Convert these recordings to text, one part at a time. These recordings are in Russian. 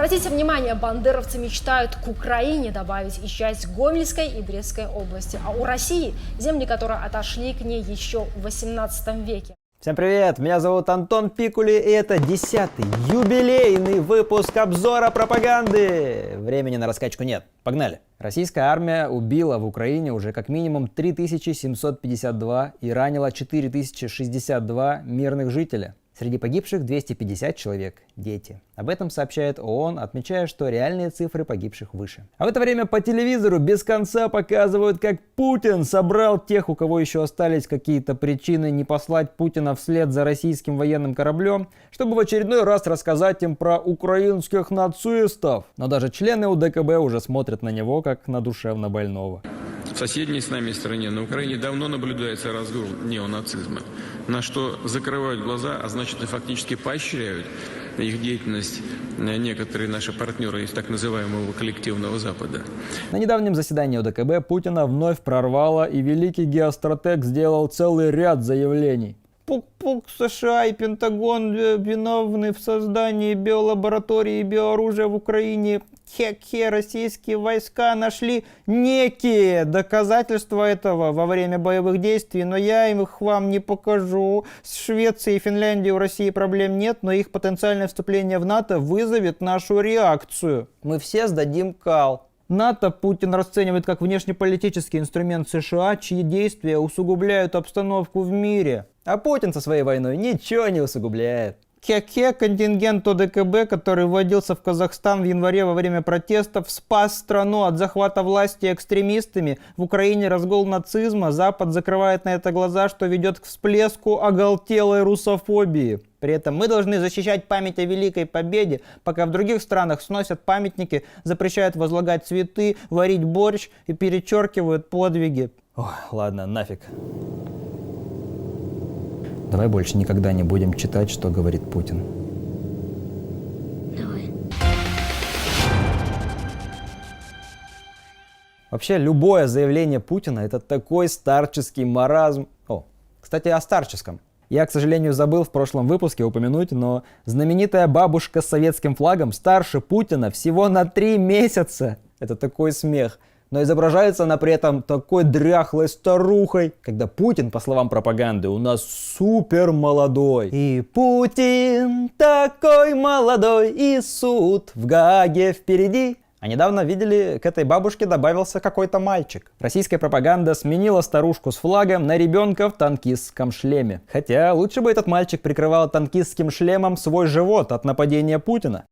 Обратите внимание, бандеровцы мечтают к Украине добавить и часть Гомельской и Брестской области, а у России земли, которые отошли к ней еще в 18 веке. Всем привет, меня зовут Антон Пикули, и это 10-й юбилейный выпуск обзора пропаганды. Времени на раскачку нет, погнали. Российская армия убила в Украине уже как минимум 3752 и ранила 4062 мирных жителя. Среди погибших 250 человек – дети. Об этом сообщает ООН, отмечая, что реальные цифры погибших выше. А в это время по телевизору без конца показывают, как Путин собрал тех, у кого еще остались какие-то причины не послать Путина вслед за российским военным кораблем, чтобы в очередной раз рассказать им про украинских нацистов. Но даже члены УДКБ уже смотрят на него, как на душевно больного. В соседней с нами стране, на Украине, давно наблюдается разгул неонацизма, на что закрывают глаза, а значит и фактически поощряют их деятельность некоторые наши партнеры из так называемого коллективного Запада. На недавнем заседании УДКБ Путина вновь прорвало, и великий геостратег сделал целый ряд заявлений. Пук-пук, США и Пентагон виновны в создании биолаборатории и биооружия в Украине. Хе-хе, российские войска нашли некие доказательства этого во время боевых действий, но я их вам не покажу. С Швецией и Финляндией у России проблем нет, но их потенциальное вступление в НАТО вызовет нашу реакцию. Мы все сдадим кал. НАТО Путин расценивает как внешнеполитический инструмент США, чьи действия усугубляют обстановку в мире. А Путин со своей войной ничего не усугубляет. Хе-хе, контингент ОДКБ, который вводился в Казахстан в январе во время протестов, спас страну от захвата власти экстремистами. В Украине разгул нацизма, Запад закрывает на это глаза, что ведет к всплеску оголтелой русофобии. При этом мы должны защищать память о Великой Победе, пока в других странах сносят памятники, запрещают возлагать цветы, варить борщ и перечеркивают подвиги. Ой, ладно, нафиг. Давай больше никогда не будем читать, что говорит Путин. Давай. Вообще, любое заявление Путина – это такой старческий маразм. О, кстати, о старческом. Я, к сожалению, забыл в прошлом выпуске упомянуть, но знаменитая бабушка с советским флагом старше Путина всего на 3 месяца. Это такой смех. Но изображается она при этом такой дряхлой старухой, когда Путин, по словам пропаганды, у нас супер молодой. И Путин такой молодой, и суд в Гааге впереди. А недавно, видели, к этой бабушке добавился какой-то мальчик. Российская пропаганда сменила старушку с флагом на ребенка в танкистском шлеме. Хотя лучше бы этот мальчик прикрывал танкистским шлемом свой живот от нападения Путина.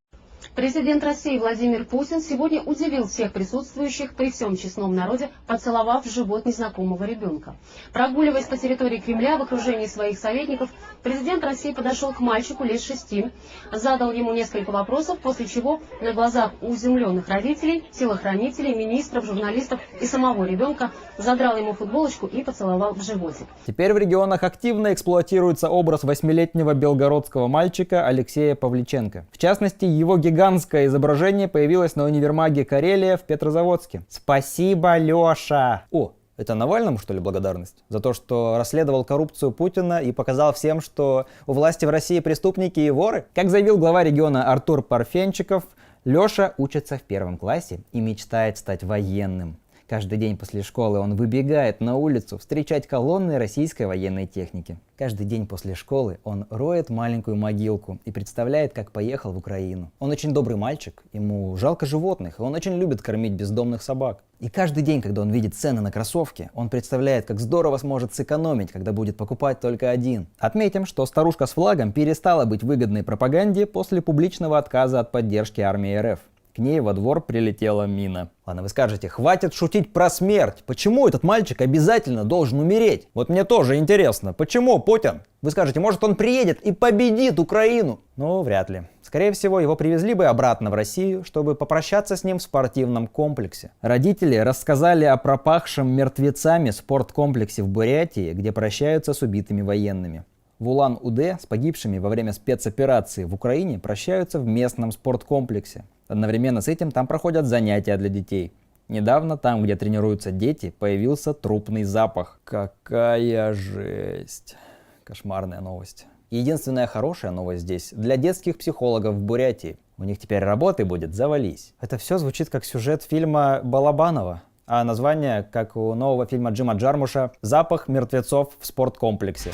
Президент России Владимир Путин сегодня удивил всех присутствующих при всем честном народе, поцеловав в живот незнакомого ребенка. Прогуливаясь по территории Кремля в окружении своих советников, президент России подошел к мальчику лет 6, задал ему несколько вопросов, после чего на глазах у изумленных родителей, телохранителей, министров, журналистов и самого ребенка задрал ему футболочку и поцеловал в животик. Теперь в регионах активно эксплуатируется образ 8-летнего белгородского мальчика Алексея Павличенко. В частности, его гигантское изображение появилось на универмаге Карелия в Петрозаводске. Спасибо, Леша! О, это Навальному, что ли, благодарность? За то, что расследовал коррупцию Путина и показал всем, что у власти в России преступники и воры? Как заявил глава региона Артур Парфенчиков, Леша учится в 1 классе и мечтает стать военным. Каждый день после школы он выбегает на улицу встречать колонны российской военной техники. Каждый день после школы он роет маленькую могилку и представляет, как поехал в Украину. Он очень добрый мальчик, ему жалко животных, и он очень любит кормить бездомных собак. И каждый день, когда он видит цены на кроссовки, он представляет, как здорово сможет сэкономить, когда будет покупать только один. Отметим, что старушка с флагом перестала быть выгодной пропаганде после публичного отказа от поддержки армии РФ. К ней во двор прилетела мина. Ладно, вы скажете, хватит шутить про смерть. Почему этот мальчик обязательно должен умереть? Вот мне тоже интересно, почему Путин? Вы скажете, может он приедет и победит Украину? Ну, вряд ли. Скорее всего, его привезли бы обратно в Россию, чтобы попрощаться с ним в спортивном комплексе. Родители рассказали о пропахшем мертвецами спорткомплексе в Бурятии, где прощаются с убитыми военными. В Улан-Удэ с погибшими во время спецоперации в Украине прощаются в местном спорткомплексе. Одновременно с этим там проходят занятия для детей. Недавно там, где тренируются дети, появился трупный запах. Какая жесть. Кошмарная новость. Единственная хорошая новость здесь для детских психологов в Бурятии. У них теперь работы будет завались. Это все звучит как сюжет фильма Балабанова. А название, как у нового фильма Джима Джармуша, «Запах мертвецов в спорткомплексе».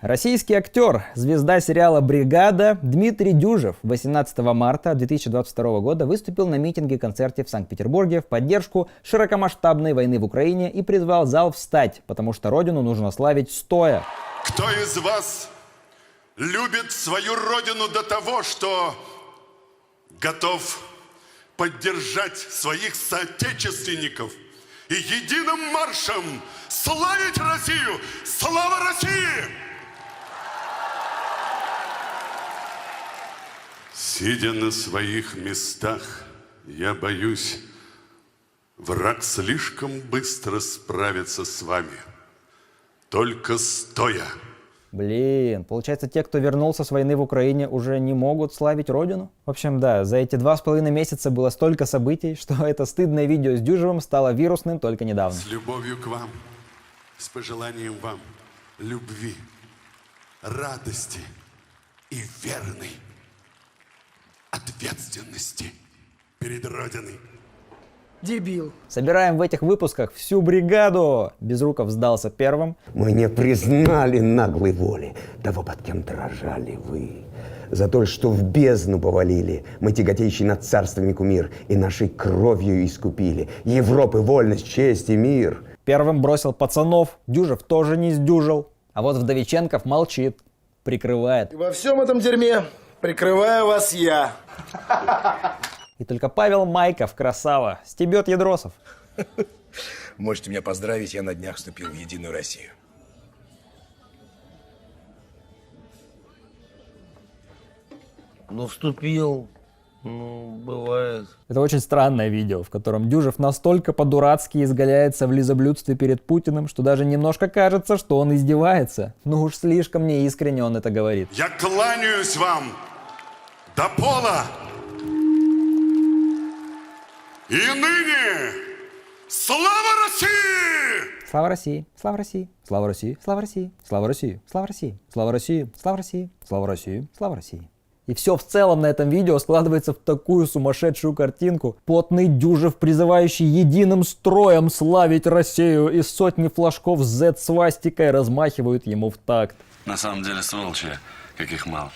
Российский актер, звезда сериала «Бригада» Дмитрий Дюжев 18 марта 2022 года выступил на митинге-концерте в Санкт-Петербурге в поддержку широкомасштабной войны в Украине и призвал зал встать, потому что родину нужно славить стоя. Кто из вас любит свою родину до того, что готов поддержать своих соотечественников и единым маршем славить Россию? Слава России! Сидя на своих местах, я боюсь, враг слишком быстро справится с вами. Только стоя. Блин, получается, те, кто вернулся с войны в Украине, уже не могут славить родину? В общем, да, за эти 2,5 месяца было столько событий, что это стыдное видео с Дюжевым стало вирусным только недавно. С любовью к вам, с пожеланием вам любви, радости и верной ответственности перед Родиной. Дебил. Собираем в этих выпусках всю бригаду. Безруков сдался первым. Мы не признали наглой воли того, под кем дрожали вы. За то, что в бездну повалили, мы тяготеющий над царствами кумир и нашей кровью искупили Европы вольность, честь и мир. Первым бросил пацанов. Дюжев тоже не сдюжил. А вот Вдовиченков молчит, прикрывает. И во всем этом дерьме прикрываю вас я. И только Павел Майков, красава, стебет Ядросов. Можете меня поздравить, я на днях вступил в Единую Россию. Ну, вступил. Ну, бывает. Это очень странное видео, в котором Дюжев настолько по-дурацки изгаляется в лизоблюдстве перед Путиным, что даже немножко кажется, что он издевается. Ну уж слишком неискренне он это говорит. Я кланяюсь вам до пола. И ныне слава России! Слава России! Слава России! Слава России! Слава России! Слава России! Слава России! Слава России! Слава России! Слава России! Слава России! И все в целом на этом видео складывается в такую сумасшедшую картинку. Потный Дюжев, призывающий единым строем славить Россию, и сотни флажков с Z-свастикой размахивают ему в такт. На самом деле сволочи, каких мало.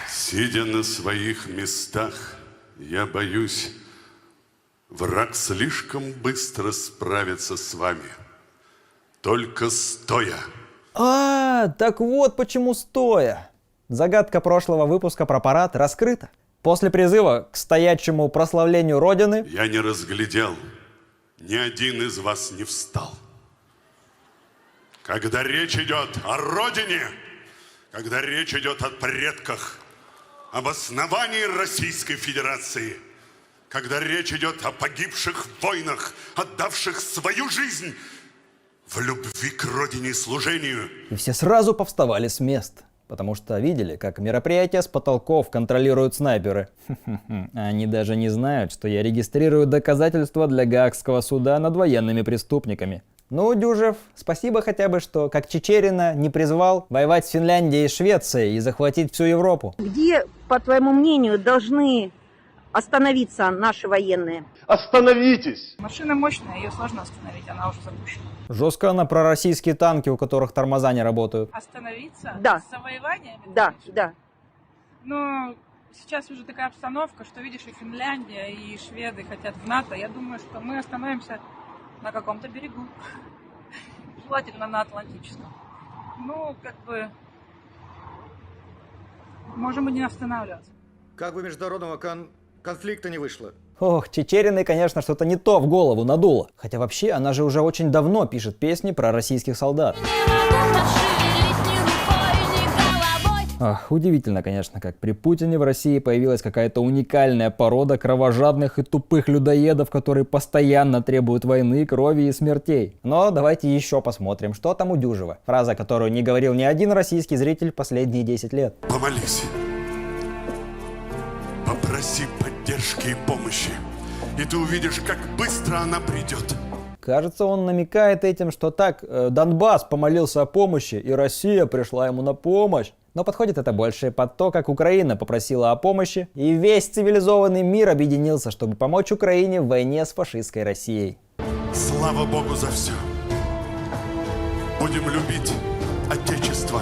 Сидя на своих местах, я боюсь, враг слишком быстро справится с вами. Только стоя. Так вот почему стоя. Загадка прошлого выпуска про парад раскрыта. После призыва к стоячему прославлению Родины я не разглядел, ни один из вас не встал. Когда речь идет о Родине, когда речь идет о предках, об основании Российской Федерации, когда речь идет о погибших в войнах, отдавших свою жизнь в любви к Родине и служению. И все сразу повставали с мест. Потому что видели, как мероприятия с потолков контролируют снайперы. Они даже не знают, что я регистрирую доказательства для Гаагского суда над военными преступниками. Ну, Дюжев, спасибо хотя бы, что, как Чичерина, не призвал воевать с Финляндией и Швецией и захватить всю Европу. Где, по твоему мнению, должны остановиться наши военные? Остановитесь! Машина мощная, ее сложно остановить, она уже запущена. Жестко она про российские танки, у которых тормоза не работают. Остановиться? Да. С завоеванием? Да, да. Но сейчас уже такая обстановка, что, видишь, и Финляндия, и шведы хотят в НАТО. Я думаю, что мы остановимся на каком-то берегу. Желательно на Атлантическом. Ну, как бы, можем и не останавливаться. Как бы международного конфликта не вышло. Ох, Чичериной, конечно, что-то не то в голову надуло. Хотя вообще, она же уже очень давно пишет песни про российских солдат. Ах, удивительно, конечно, как при Путине в России появилась какая-то уникальная порода кровожадных и тупых людоедов, которые постоянно требуют войны, крови и смертей. Но давайте еще посмотрим, что там у Дюжева. Фраза, которую не говорил ни один российский зритель последние 10 лет. Помолись. Попроси поддержки и помощи, и ты увидишь, как быстро она придет. Кажется, он намекает этим, что так, Донбасс помолился о помощи, и Россия пришла ему на помощь. Но подходит это больше под то, как Украина попросила о помощи, и весь цивилизованный мир объединился, чтобы помочь Украине в войне с фашистской Россией. Слава Богу за все. Будем любить Отечество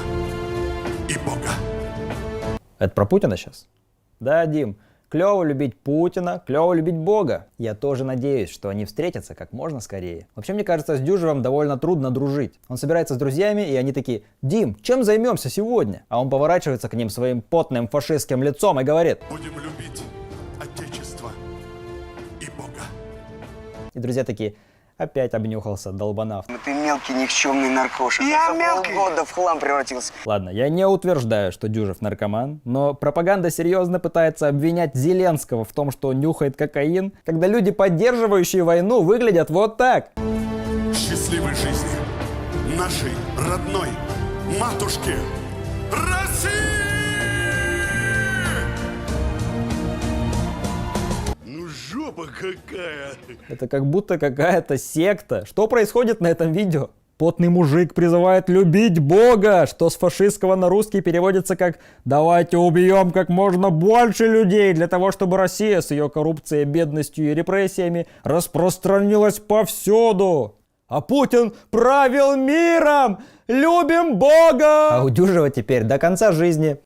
и Бога. Это про Путина сейчас? Да, Дим. Клево любить Путина, клево любить Бога. Я тоже надеюсь, что они встретятся как можно скорее. Вообще, мне кажется, с Дюжевым довольно трудно дружить. Он собирается с друзьями, и они такие: «Дим, чем займемся сегодня?» А он поворачивается к ним своим потным фашистским лицом и говорит: «Будем любить Отечество и Бога». И друзья такие: «Опять обнюхался, долбанав». Ты мелкий никчемный наркоша. Я мелкий. Полгода в хлам превратился. Ладно, я не утверждаю, что Дюжев наркоман, но пропаганда серьезно пытается обвинять Зеленского в том, что он нюхает кокаин, когда люди, поддерживающие войну, выглядят вот так. Счастливой жизни нашей родной матушке России! Ну жопа какая! Это как будто какая-то секта. Что происходит на этом видео? Потный мужик призывает любить Бога, что с фашистского на русский переводится как «давайте убьем как можно больше людей для того, чтобы Россия с ее коррупцией, бедностью и репрессиями распространилась повсюду». А Путин правил миром! Любим Бога! А у Дюжева теперь до конца жизни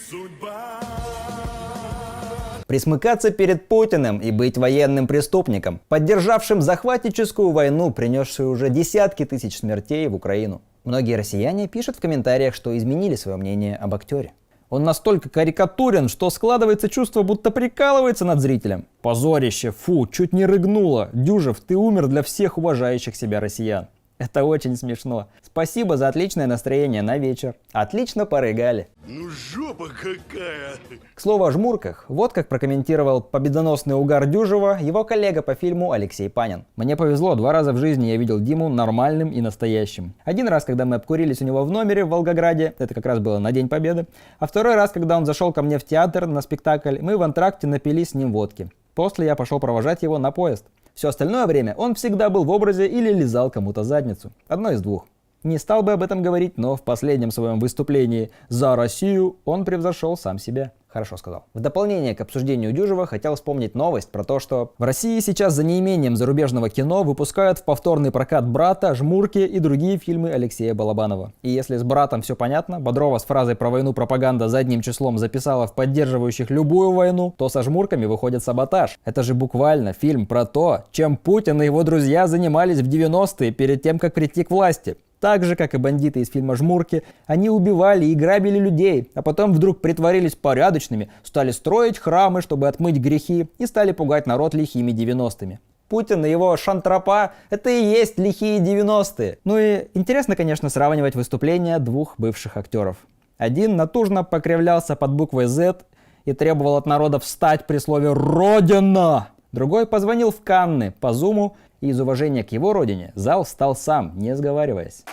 присмыкаться перед Путиным и быть военным преступником, поддержавшим захватническую войну, принесшую уже десятки тысяч смертей в Украину. Многие россияне пишут в комментариях, что изменили свое мнение об актере. Он настолько карикатурен, что складывается чувство, будто прикалывается над зрителем. Позорище, фу, чуть не рыгнуло. Дюжев, ты умер для всех уважающих себя россиян. Это очень смешно. Спасибо за отличное настроение на вечер. Отлично порыгали. Ну жопа какая! К слову о жмурках, вот как прокомментировал победоносный угар Дюжева его коллега по фильму Алексей Панин. Мне повезло, 2 раза в жизни я видел Диму нормальным и настоящим. 1 раз, когда мы обкурились у него в номере в Волгограде, это как раз было на День Победы, а 2 раз, когда он зашел ко мне в театр на спектакль, мы в антракте напились с ним водки. После я пошел провожать его на поезд. Все остальное время он всегда был в образе или лизал кому-то задницу. Одно из двух. Не стал бы об этом говорить, но в последнем своем выступлении «За Россию» он превзошел сам себя. Хорошо сказал. В дополнение к обсуждению Дюжева хотел вспомнить новость про то, что в России сейчас за неимением зарубежного кино выпускают в повторный прокат «Брата», «Жмурки» и другие фильмы Алексея Балабанова. И если с «Братом» все понятно, Бодрова с фразой про войну пропаганда задним числом записала в поддерживающих любую войну, то со «Жмурками» выходит «Саботаж». Это же буквально фильм про то, чем Путин и его друзья занимались в 90-е перед тем, как прийти к власти. Так же, как и бандиты из фильма «Жмурки», они убивали и грабили людей, а потом вдруг притворились порядочными, стали строить храмы, чтобы отмыть грехи, и стали пугать народ лихими 90-ми. Путин и его шантропа – это и есть лихие 90-е. Ну и интересно, конечно, сравнивать выступления 2 бывших актеров. Один натужно покривлялся под буквой «Z» и требовал от народа встать при слове «Родина». Другой позвонил в Канны по зуму, и из уважения к его родине зал встал сам, не сговариваясь.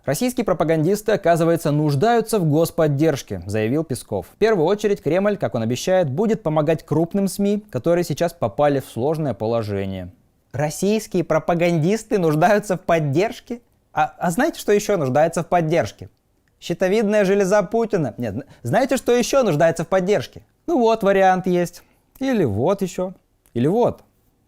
Российские пропагандисты, оказывается, нуждаются в господдержке, заявил Песков. В первую очередь Кремль, как он обещает, будет помогать крупным СМИ, которые сейчас попали в сложное положение. Российские пропагандисты нуждаются в поддержке? А знаете, что еще нуждается в поддержке? Щитовидная железа Путина. Нет, знаете, что еще нуждается в поддержке? Ну вот вариант есть. Или вот еще. Или вот.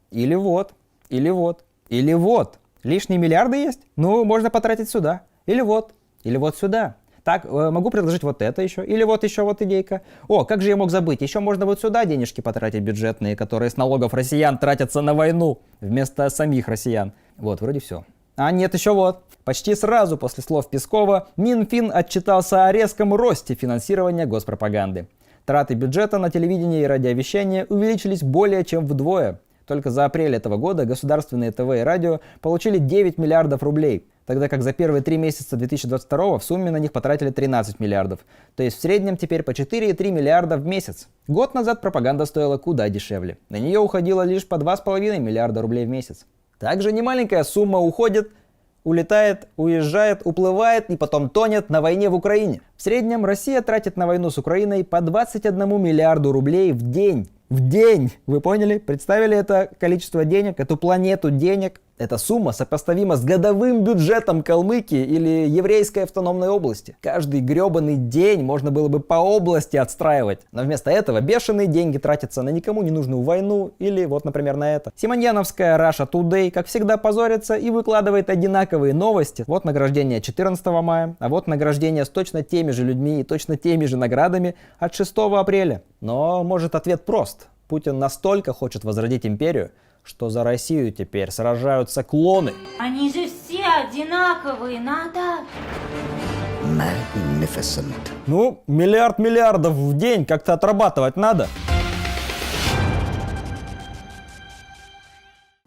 Или вот. Или вот. Или вот. Лишние миллиарды есть? Ну, можно потратить сюда. Или вот. Или вот сюда. Так, могу предложить вот это еще. Или вот еще вот идейка. О, как же я мог забыть? Еще можно вот сюда денежки потратить бюджетные, которые с налогов россиян тратятся на войну вместо самих россиян. Вот, вроде все. А нет, еще вот. Почти сразу после слов Пескова Минфин отчитался о резком росте финансирования госпропаганды. Траты бюджета на телевидение и радиовещание увеличились более чем вдвое. Только за апрель этого года государственные ТВ и радио получили 9 миллиардов рублей, тогда как за первые 3 месяца 2022 в сумме на них потратили 13 миллиардов. То есть в среднем теперь по 4,3 миллиарда в месяц. Год назад пропаганда стоила куда дешевле. На нее уходило лишь по 2,5 миллиарда рублей в месяц. Также немаленькая сумма уходит улетает, уезжает, уплывает и потом тонет на войне в Украине. В среднем Россия тратит на войну с Украиной по 21 миллиарду рублей в день. В день! Вы поняли? Представили это количество денег, эту планету денег? Эта сумма сопоставима с годовым бюджетом Калмыкии или Еврейской автономной области. Каждый гребаный день можно было бы по области отстраивать. Но вместо этого бешеные деньги тратятся на никому не нужную войну или вот, например, на это. Симоньяновская Russia Today, как всегда, позорится и выкладывает одинаковые новости. Вот награждение 14 мая, а вот награждение с точно теми же людьми и точно теми же наградами от 6 апреля. Но, может, ответ прост. Путин настолько хочет возродить империю, что за Россию теперь сражаются клоны. Они же все одинаковые, надо. Magnificent. Ну, миллиард миллиардов в день как-то отрабатывать надо.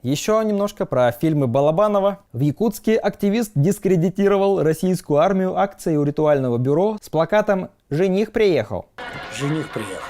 Еще немножко про фильмы Балабанова. В Якутске активист дискредитировал российскую армию акцией у ритуального бюро с плакатом «Жених приехал». Жених приехал.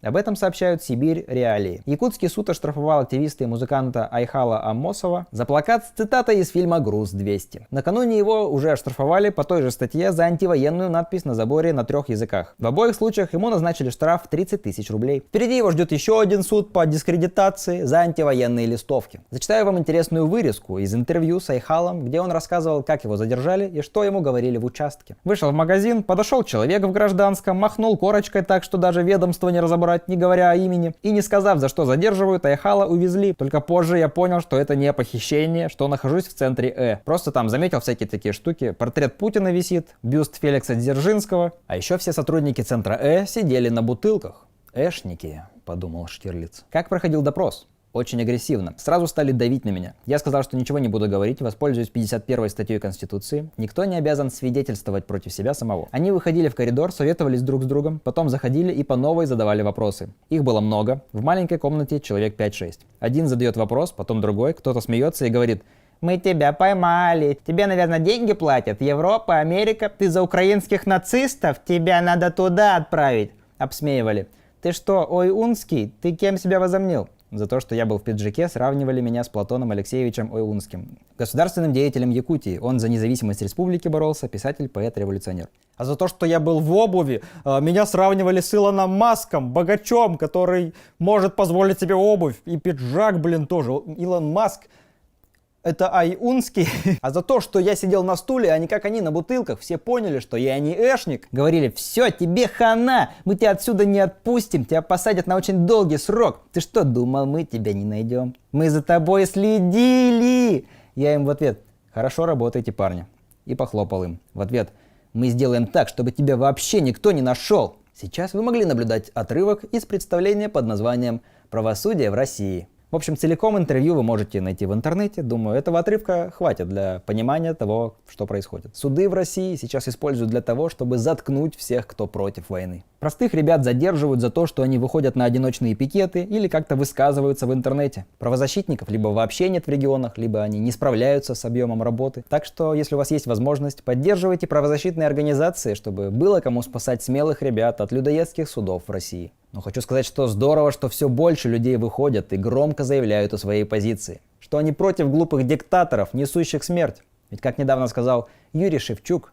Об этом сообщают Сибирь Реалии. Якутский суд оштрафовал активиста и музыканта Айхала Аммосова за плакат с цитатой из фильма «Груз-200». Накануне его уже оштрафовали по той же статье за антивоенную надпись на заборе на 3 языках. В обоих случаях ему назначили штраф 30 тысяч рублей. Впереди его ждет еще один суд по дискредитации за антивоенные листовки. Зачитаю вам интересную вырезку из интервью с Айхалом, где он рассказывал, как его задержали и что ему говорили в участке. Вышел в магазин, подошел человек в гражданском, махнул корочкой так, что даже ведомство не разобрать, не говоря о имени, и не сказав, за что задерживают, Айхала увезли. Только позже я понял, что это не похищение, что нахожусь в центре Просто там заметил всякие такие штуки. Портрет Путина висит, бюст Феликса Дзержинского, а еще все сотрудники центра сидели на бутылках. Эшники, подумал Штирлиц. Как проходил допрос? Очень агрессивно. Сразу стали давить на меня. Я сказал, что ничего не буду говорить, воспользуюсь 51 статьей Конституции. Никто не обязан свидетельствовать против себя самого. Они выходили в коридор, советовались друг с другом, потом заходили и по новой задавали вопросы. Их было много. В маленькой комнате человек 5-6. Один задает вопрос, потом другой, кто-то смеется и говорит: «Мы тебя поймали, тебе, наверное, деньги платят, Европа, Америка, ты за украинских нацистов, тебя надо туда отправить». Обсмеивали. «Ты что, Ойунский? Ты кем себя возомнил?» За то, что я был в пиджаке, сравнивали меня с Платоном Алексеевичем Ойунским, государственным деятелем Якутии. Он за независимость республики боролся, писатель, поэт, революционер. А за то, что я был в обуви, меня сравнивали с Илоном Маском, богачом, который может позволить себе обувь. И пиджак, блин, тоже. Илон Маск — это Ойунский. А за то, что я сидел на стуле, а не как они на бутылках, все поняли, что я не эшник. Говорили: «Все, тебе хана, мы тебя отсюда не отпустим, тебя посадят на очень долгий срок. Ты что, думал, мы тебя не найдем? Мы за тобой следили!» Я им в ответ: «Хорошо работаете, парни». И похлопал им. В ответ: «Мы сделаем так, чтобы тебя вообще никто не нашел». Сейчас вы могли наблюдать отрывок из представления под названием «Правосудие в России». В общем, целиком интервью вы можете найти в интернете. Думаю, этого отрывка хватит для понимания того, что происходит. Суды в России сейчас используют для того, чтобы заткнуть всех, кто против войны. Простых ребят задерживают за то, что они выходят на одиночные пикеты или как-то высказываются в интернете. Правозащитников либо вообще нет в регионах, либо они не справляются с объемом работы. Так что, если у вас есть возможность, поддерживайте правозащитные организации, чтобы было кому спасать смелых ребят от людоедских судов в России. Но хочу сказать, что здорово, что все больше людей выходят и громко заявляют о своей позиции. Что они против глупых диктаторов, несущих смерть. Ведь, как недавно сказал Юрий Шевчук: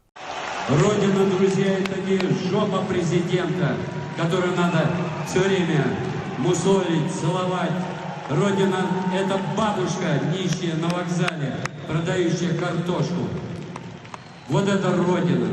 «Родина, друзья, это не жопа президента, которую надо все время мусолить, целовать. Родина – это бабушка, нищая на вокзале, продающая картошку. Вот это Родина».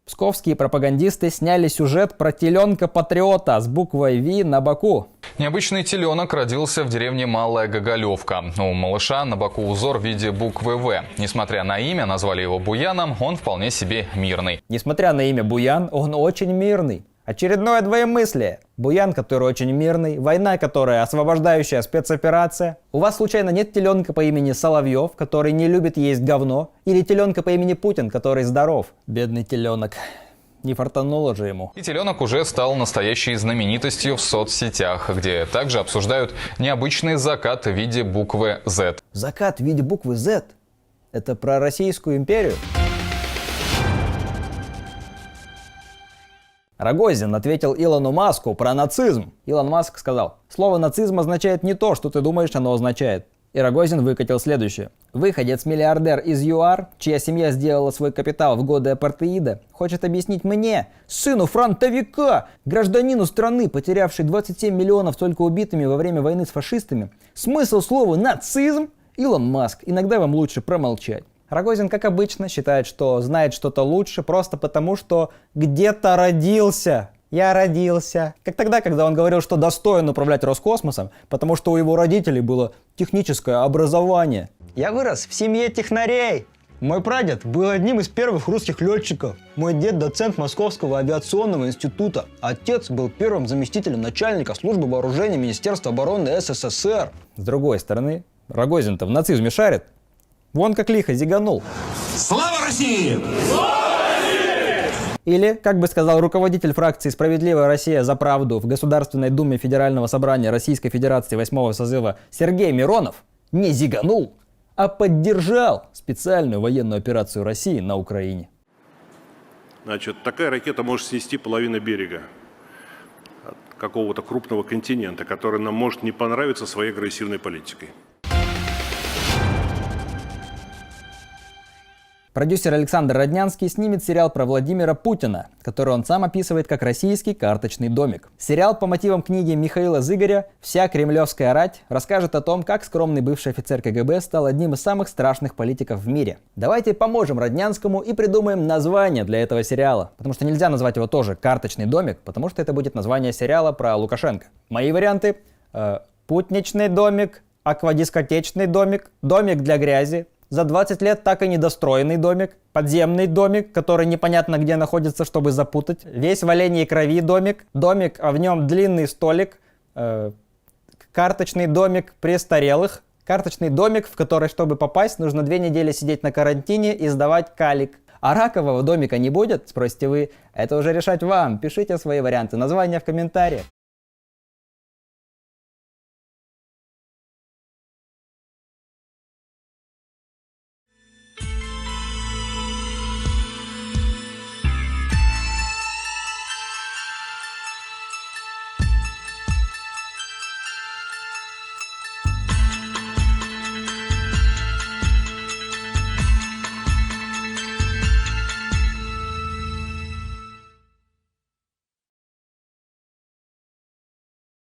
Псковские пропагандисты сняли сюжет про теленка-патриота с буквой «В» на боку. Необычный теленок родился в деревне Малая Гоголевка. У малыша на боку узор в виде буквы «В». Несмотря на имя, назвали его Буяном, он вполне себе мирный. Несмотря на имя Буян, он очень мирный. Очередное двоемыслие. Буян, который очень мирный, война, которая освобождающая спецоперация. У вас случайно нет теленка по имени Соловьев, который не любит есть говно? Или теленка по имени Путин, который здоров? Бедный теленок. Не фартануло же ему. И теленок уже стал настоящей знаменитостью в соцсетях, где также обсуждают необычный закат в виде буквы «Z». Закат в виде буквы «Z»? Это про Российскую империю? Рогозин ответил Илону Маску про нацизм. Илон Маск сказал: слово нацизм означает не то, что ты думаешь, оно означает. И Рогозин выкатил следующее. Выходец-миллиардер из ЮАР, чья семья сделала свой капитал в годы апартеида, хочет объяснить мне, сыну фронтовика, гражданину страны, потерявшей 27 миллионов только убитыми во время войны с фашистами, смысл слова «нацизм»? Илон Маск, иногда вам лучше промолчать. Рогозин, как обычно, считает, что знает что-то лучше просто потому, что где-то родился. Я родился. Как тогда, когда он говорил, что достоин управлять Роскосмосом, потому что у его родителей было техническое образование. Я вырос в семье технарей. Мой прадед был одним из первых русских летчиков. Мой дед доцент Московского авиационного института. Отец был первым заместителем начальника службы вооружений Министерства обороны СССР. С другой стороны, Рогозин-то в нацизме шарит. Вон как лихо зиганул. Слава России! Или, как бы сказал руководитель фракции «Справедливая Россия за правду» в Государственной Думе Федерального собрания Российской Федерации 8-го созыва Сергей Миронов, не зиганул, а поддержал специальную военную операцию России на Украине. Значит, такая ракета может снести половину берега какого-то крупного континента, который нам может не понравиться своей агрессивной политикой. Продюсер Александр Роднянский снимет сериал про Владимира Путина, который он сам описывает как российский карточный домик. Сериал по мотивам книги Михаила Зыгоря «Вся кремлевская рать» расскажет о том, как скромный бывший офицер КГБ стал одним из самых страшных политиков в мире. Давайте поможем Роднянскому и придумаем название для этого сериала, потому что нельзя назвать его тоже «Карточный домик», потому что это будет название сериала про Лукашенко. Мои варианты «Путничный домик», «Аквадискотечный домик», «Домик для грязи», за 20 лет так и недостроенный домик, подземный домик, который непонятно где находится, чтобы запутать, весь в оленьей крови домик, домик, а в нем длинный столик, карточный домик престарелых, карточный домик, в который, чтобы попасть, нужно 2 недели сидеть на карантине и сдавать калик. А ракового домика не будет, спросите вы? Это уже решать вам. Пишите свои варианты, названия в комментариях.